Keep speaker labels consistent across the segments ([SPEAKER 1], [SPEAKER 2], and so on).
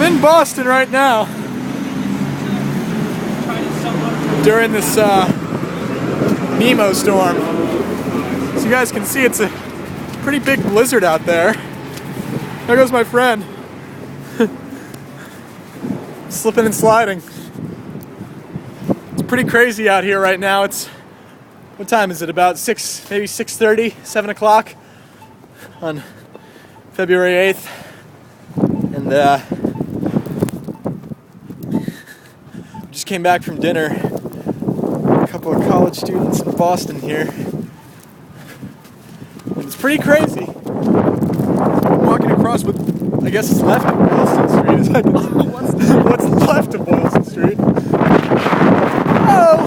[SPEAKER 1] in Boston right now during this Nemo storm. So you guys can see it's a pretty big blizzard out there. There goes my friend. Slipping and sliding. It's pretty crazy out here right now. It's, what time is it? About 6, maybe 6:30, 7 o'clock on February 8th. And just came back from dinner. A couple of college students in Boston here. And it's pretty crazy. I'm walking across what I guess is left of Boylston Street. What's left of Boylston Street? Oh!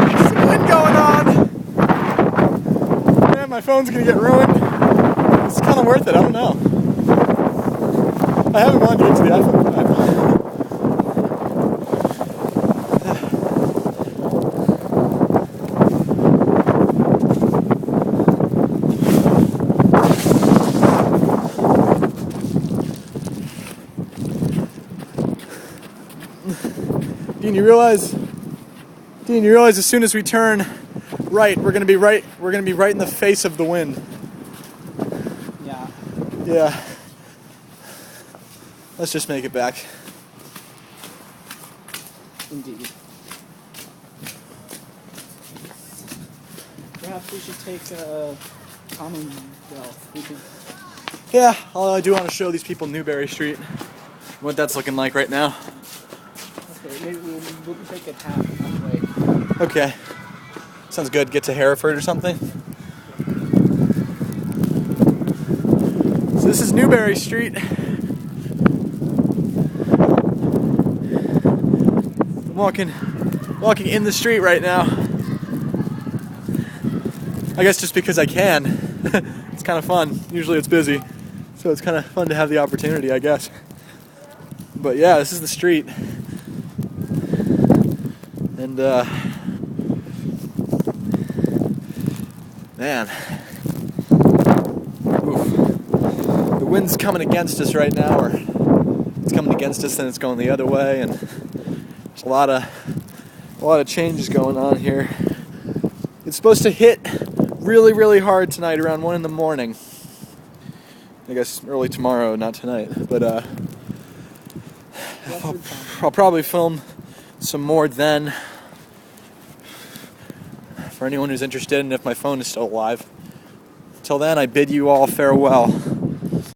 [SPEAKER 1] There's some wind going on! Man, my phone's gonna get ruined. It's kind of worth it, I don't know. I haven't gone to the iPhone 5. Dean, you realize as soon as we turn right, we're gonna be right in the face of the wind.
[SPEAKER 2] Yeah.
[SPEAKER 1] Yeah. Let's just make it back.
[SPEAKER 2] Indeed. Perhaps we should take Commonwealth.
[SPEAKER 1] Yeah, I do want to show these people Newberry Street, what that's looking like right now.
[SPEAKER 2] Okay, maybe we'll take it halfway.
[SPEAKER 1] Okay. Sounds good. Get to Hereford or something. So this is Newberry Street. I'm walking in the street right now. I guess just because I can. It's kind of fun. Usually it's busy. So it's kind of fun to have the opportunity, I guess. But yeah, this is the street. And man, oof. The wind's coming against us right now, or it's coming against us and it's going the other way, and there's a lot of changes going on here. It's supposed to hit really, really hard tonight around 1 in the morning. I guess early tomorrow, not tonight, but I'll probably film some more then. For anyone who's interested, and if my phone is still alive. Till then, I bid you all farewell.